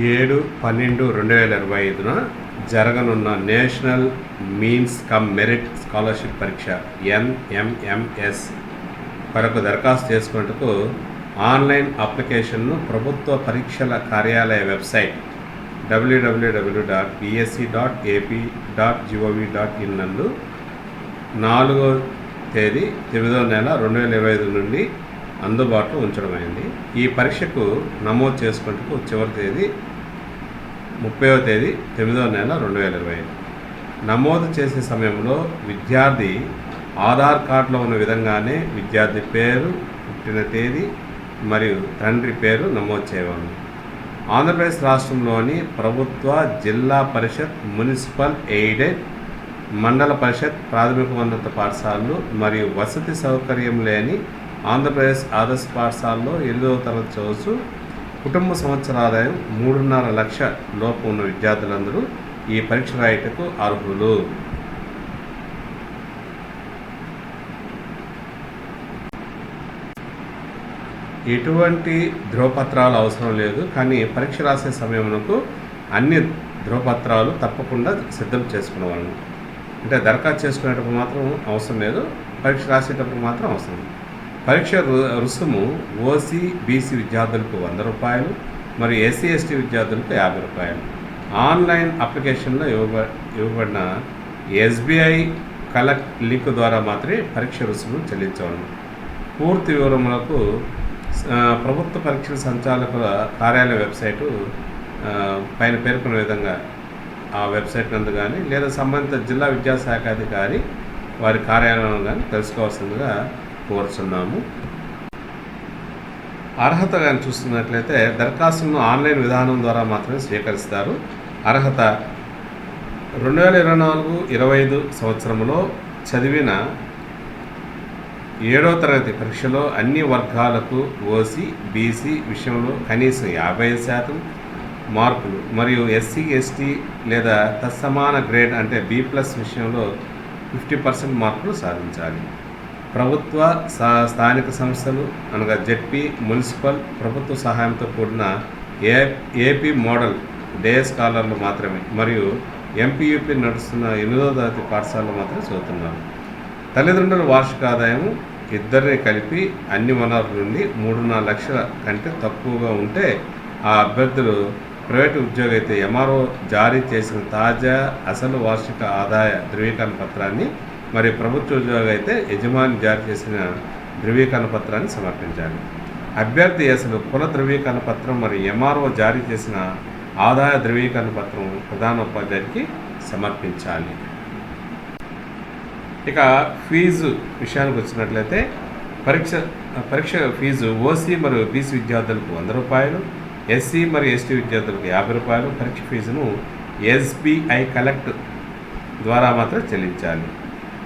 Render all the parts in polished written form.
7/12/2025 జరగనున్న national means come merit scholarship పరీక్ష NMMS కొరకు దరఖాస్తు చేసుకునేందుకు ఆన్లైన్ అప్లికేషన్ను ప్రభుత్వ పరీక్షల కార్యాలయ వెబ్సైట్ www.bsc.ap.gov.in నందు 4వ తేదీ 9వ నెల 2025 నుండి అందుబాటులో ఉంచడమైంది. ఈ పరీక్షకు నమోదు చేసుకునేందుకు చివరి తేదీ 30వ తేదీ 9వ నెల 2025. నమోదు చేసే సమయంలో విద్యార్థి ఆధార్ కార్డులో ఉన్న విధంగానే విద్యార్థి పేరు, పుట్టిన తేదీ మరియు తండ్రి పేరు నమోదు చేయవాలి. ఆంధ్రప్రదేశ్ రాష్ట్రంలోని ప్రభుత్వ, జిల్లా పరిషత్, మున్సిపల్, ఎయిడెడ్, మండల పరిషత్, ప్రాథమికోన్నత పాఠశాలలు మరియు వసతి సౌకర్యం లేని ఆంధ్రప్రదేశ్ ఆదర్శ పాఠశాలలో 8వ తరగతి చదువుతూ కుటుంబ సంవత్సర ఆదాయం 3.5 లక్షల లోపు ఉన్న విద్యార్థులందరూ ఈ పరీక్ష రాయటకు అర్హులు. ఎటువంటి ధ్రువపత్రాలు అవసరం లేదు, కానీ పరీక్ష రాసే సమయంలో అన్ని ధ్రువపత్రాలు తప్పకుండా సిద్ధం చేసుకునేవాళ్ళం. అంటే దరఖాస్తు చేసుకునేటప్పుడు మాత్రం అవసరం లేదు, పరీక్ష రాసేటప్పుడు మాత్రం అవసరం. పరీక్ష రుసుము ఓసీ, బీసీ విద్యార్థులకు 100 రూపాయలు మరియు ఎస్సీ, ఎస్టీ విద్యార్థులకు 50 రూపాయలు. ఆన్లైన్ అప్లికేషన్లో ఇవ్వబడిన SBI కలెక్ట్ లింక్ ద్వారా మాత్రమే పరీక్ష రుసుము చెల్లించవలను. పూర్తి వివరములకు ప్రభుత్వ పరీక్షల సంచాలకుల కార్యాలయ వెబ్సైటు పైన పేర్కొన్న విధంగా ఆ వెబ్సైట్ నందు కానీ లేదా సంబంధిత జిల్లా విద్యాశాఖ అధికారి వారి కార్యాలయం కానీ తెలుసుకోవాల్సిందిగా కోరుచున్నాము. అర్హత కానీ చూస్తున్నట్లయితే దరఖాస్తులను ఆన్లైన్ విధానం ద్వారా మాత్రమే స్వీకరిస్తారు. అర్హత 2024-25 సంవత్సరంలో చదివిన 7వ తరగతి పరీక్షలో అన్ని వర్గాలకు ఓసీ, బీసీ విషయంలో కనీసం 55% మార్కులు మరియు ఎస్సీ, ఎస్టీ లేదా తత్సమాన గ్రేడ్ అంటే B+ విషయంలో 50% మార్కులు సాధించాలి. ప్రభుత్వ, స్థానిక సంస్థలు అనగా జెడ్పీ, మున్సిపల్, ప్రభుత్వ సహాయంతో కూడిన ఏపీ మోడల్ డే స్కాలర్లు మాత్రమే మరియు ఎంపీయూపీ నడుస్తున్న 8వ తరగతి పాఠశాలలో మాత్రమే చదువుతున్నారు. తల్లిదండ్రుల వార్షిక ఆదాయం ఇద్దరిని కలిపి అన్ని వనరుల నుండి 3.5 లక్షల కంటే తక్కువగా ఉంటే ఆ అభ్యర్థులు ప్రైవేటు ఉద్యోగి అయితే MRO జారీ చేసిన తాజా అసలు వార్షిక ఆదాయ ధృవీకరణ పత్రాన్ని, మరియు ప్రభుత్వ ఉద్యోగి అయితే యజమాని జారీ చేసిన ధృవీకరణ పత్రాన్ని సమర్పించాలి. అభ్యర్థి అసలు కుల ధృవీకరణ పత్రం మరియు MRO జారీ చేసిన ఆదాయ ధృవీకరణ పత్రం ప్రధానోపాధ్యాయుడికి సమర్పించాలి. ఇక ఫీజు విషయానికి వచ్చినట్లయితే పరీక్ష ఫీజు ఓసీ మరియు బీసీ విద్యార్థులకు 100 రూపాయలు, ఎస్సీ మరియు ఎస్టీ విద్యార్థులకు 50 రూపాయలు. పరీక్ష ఫీజును SBI కలెక్ట్ ద్వారా మాత్రం చెల్లించాలి.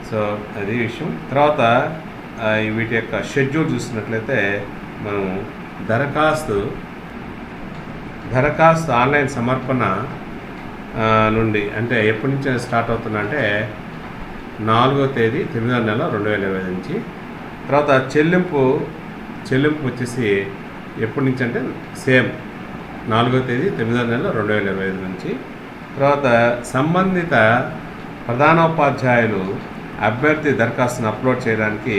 సో అది విషయం. తర్వాత వీటి యొక్క షెడ్యూల్ చూసినట్లయితే మనం దరఖాస్తు ఆన్లైన్ సమర్పణ నుండి అంటే ఎప్పటి నుంచి స్టార్ట్ అవుతుందంటే 4వ తేదీ 9వ నెల 2025 నుంచి. తర్వాత చెల్లింపు వచ్చేసి ఎప్పటి నుంచి అంటే సేమ్ 4వ తేదీ 9వ నెల 2025 నుంచి. తర్వాత సంబంధిత ప్రధానోపాధ్యాయులు అభ్యర్థి దరఖాస్తును అప్లోడ్ చేయడానికి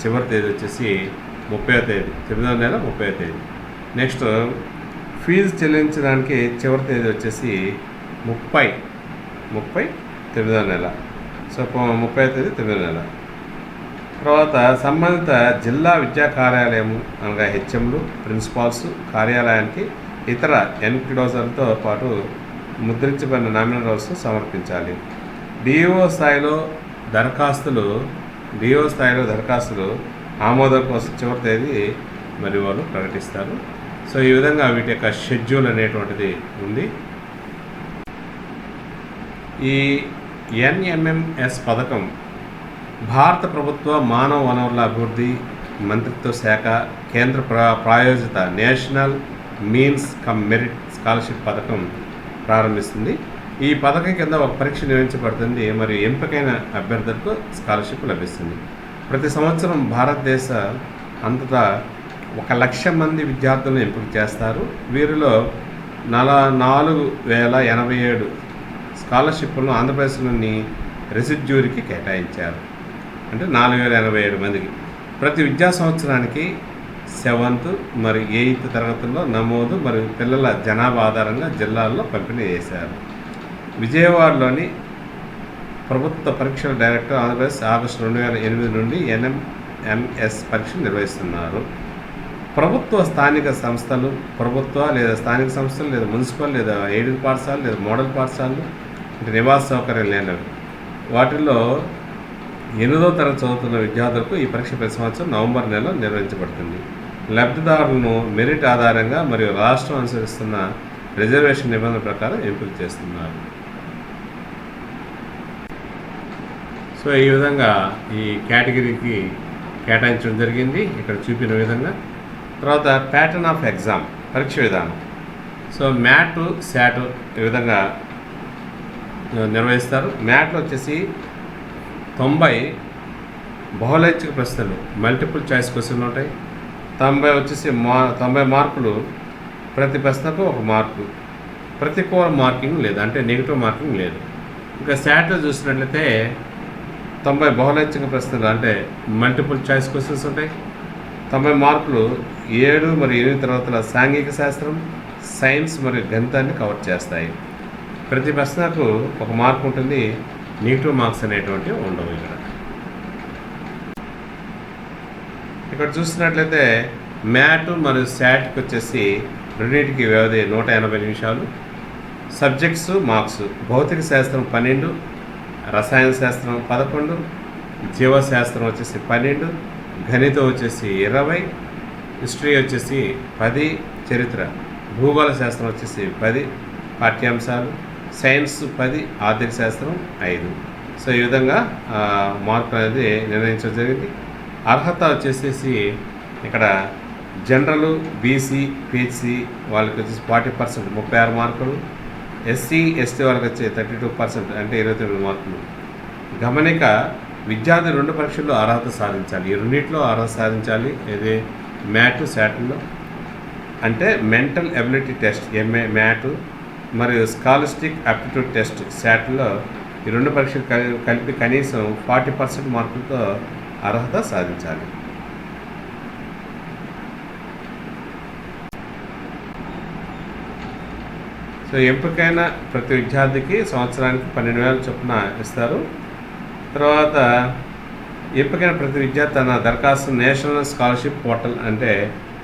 చివరి తేదీ వచ్చేసి 30వ తేదీ 9వ నెల 30వ తేదీ. నెక్స్ట్ ఫీజు చెల్లించడానికి చివరి తేదీ వచ్చేసి 30 9వ నెల. సో 30వ తేదీ 9వ నెల. తర్వాత సంబంధిత జిల్లా విద్యా కార్యాలయం అనగా HMలు, ప్రిన్సిపాల్స్ కార్యాలయానికి ఇతర ఎన్క్లోజర్లతో పాటు ముద్రించబడిన నామినల్ రోల్స్ సమర్పించాలి. DO స్థాయిలో దరఖాస్తులు ఆమోదం కోసం చివరి తేదీ మరి వాళ్ళు ప్రకటిస్తారు. సో ఈ విధంగా వీటి యొక్క షెడ్యూల్ అనేటువంటిది ఉంది. ఈ NMMS పథకం భారత ప్రభుత్వ మానవ వనరుల అభివృద్ధి మంత్రిత్వ శాఖ కేంద్ర ప్రాయోజిత national means come merit scholarship పథకం ప్రారంభిస్తుంది. ఈ పథకం కింద ఒక పరీక్ష నిర్వహించబడుతుంది మరియు ఎంపికైన అభ్యర్థులకు స్కాలర్షిప్ లభిస్తుంది. ప్రతి సంవత్సరం భారతదేశ అంతటా 1 లక్ష మంది విద్యార్థులను ఎంపిక చేస్తారు. వీరిలో 4087 స్కాలర్షిప్లను ఆంధ్రప్రదేశ్లోని రెసిడ్యూరికి కేటాయించారు. అంటే 4087 మందికి. ప్రతి విద్యా సంవత్సరానికి 7th మరియు 8th తరగతుల్లో నమోదు మరియు పిల్లల జనాభా ఆధారంగా జిల్లాల్లో పంపిణీ చేశారు. విజయవాడలోని ప్రభుత్వ పరీక్షల డైరెక్టర్ ఆంధ్రప్రదేశ్ ఆగస్టు 2008 నుండి NMS పరీక్షలు నిర్వహిస్తున్నారు. ప్రభుత్వ స్థానిక సంస్థలు, ప్రభుత్వ లేదా స్థానిక సంస్థలు లేదా మున్సిపల్ లేదా ఎయిడెడ్ పాఠశాలలు లేదా మోడల్ పాఠశాలలు అంటే నివాస సౌకర్యం లేనివి వాటిల్లో 8వ తరగతి చదువుతున్న విద్యార్థులకు ఈ పరీక్ష ప్రతి సంవత్సరం నవంబర్ నెలలో నిర్వహించబడుతుంది. లబ్ధిదారులను మెరిట్ ఆధారంగా మరియు రాష్ట్రం అనుసరిస్తున్న రిజర్వేషన్ నిబంధనల ప్రకారం ఎంపిక చేస్తున్నారు. సో ఈ విధంగా ఈ కేటగిరీకి కేటాయించడం జరిగింది ఇక్కడ చూపిన విధంగా. తర్వాత ప్యాటర్న్ ఆఫ్ ఎగ్జామ్ పరీక్ష విధానం. సో మ్యాట్, శాట్ ఈ విధంగా నిర్వహిస్తారు. మ్యాట్లో వచ్చేసి 90 బహుళైచ్ఛిక ప్రశ్నలు మల్టిపుల్ చాయిస్ క్వశ్చన్లు ఉంటాయి. 90 మార్కులు, ప్రతి ప్రశ్నకు 1 మార్కు, ప్రతికూల మార్కింగ్ లేదు అంటే నెగిటివ్ మార్కింగ్ లేదు. ఇంకా శాట్లో చూసినట్లయితే 90 బహుళైచ్ఛిక ప్రశ్నలు అంటే మల్టిపుల్ చాయిస్ క్వశ్చన్స్ ఉంటాయి. 90 మార్కులు 7 మరియు 8 తరగతుల సాంఘిక శాస్త్రం, సైన్స్ మరియు గణితాన్ని కవర్ చేస్తాయి. ప్రతి ప్రశ్నకు 1 మార్కు ఉంటుంది. నెగిటివ్ మార్క్స్ అనేటువంటివి ఉండవు. ఇక్కడ చూసినట్లయితే మ్యాట్ మరియు శాట్కి వచ్చేసి రెండింటికి వ్యవధి 180 నిమిషాలు. సబ్జెక్ట్స్ మార్క్స్ భౌతిక శాస్త్రం 12, రసాయన శాస్త్రం 11, జీవశాస్త్రం వచ్చేసి 12, గణితం వచ్చేసి 20, హిస్టరీ వచ్చేసి 10, చరిత్ర భూగోళ శాస్త్రం వచ్చేసి 10 పాఠ్యాంశాలు, సైన్స్ 10, ఆర్థిక శాస్త్రం 5. సో ఈ విధంగా మార్కు అనేది నిర్ణయించడం జరిగింది. అర్హత వచ్చేసేసి ఇక్కడ జనరల్, బీసీ, పిహెచ్సి వాళ్ళకి వచ్చేసి 40% 36 మార్కులు, ఎస్సీ, ఎస్టీ వాళ్ళకి వచ్చి 32% అంటే 29 మార్కులు. గమనిక విద్యార్థి 2 పరీక్షల్లో అర్హత సాధించాలి. ఈ రెండింటిలో అర్హత సాధించాలి. ఇది మ్యాట్, శాట్లో అంటే మెంటల్ ఎబిలిటీ టెస్ట్ మ్యాట్ మరియు స్కాలస్టిక్ ఆప్టిట్యూడ్ టెస్ట్ శాట్లో ఈ 2 పరీక్షలు కలిపి కనీసం 40% మార్కులతో అర్హత సాధించాలి. సో ఎంపికైన ప్రతి విద్యార్థికి సంవత్సరానికి 12,000 చొప్పున ఇస్తారు. తర్వాత ఎంపికైన ప్రతి విద్యార్థి తన దరఖాస్తు నేషనల్ స్కాలర్షిప్ పోర్టల్ అంటే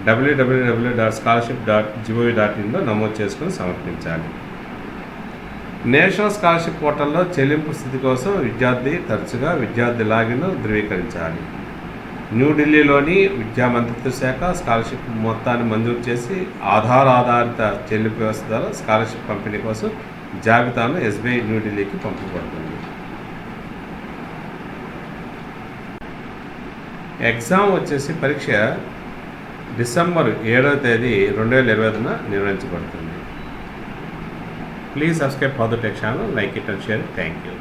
www.scholarship.gov.in లో నమోదు చేసుకుని సమర్పించాలి. నేషనల్ స్కాలర్షిప్ పోర్టల్లో చెల్లింపు స్థితి కోసం విద్యార్థి తరచుగా విద్యార్థి లాగిన్ను ధృవీకరించాలి. న్యూఢిల్లీలోని విద్యా మంత్రిత్వ శాఖ స్కాలర్షిప్ మొత్తాన్ని మంజూరు చేసి ఆధారిత చెల్లింపు వ్యవస్థ ద్వారా స్కాలర్షిప్ పంపిణీ కోసం జాబితాను SBI న్యూఢిల్లీకి పంపబడుతుంది. ఎగ్జామ్ వచ్చేసి పరీక్ష డిసెంబర్ 7వ తేదీ 2025న నిర్వహించబడుతుంది. Please subscribe for the tech channel, like it and share it. Thank you.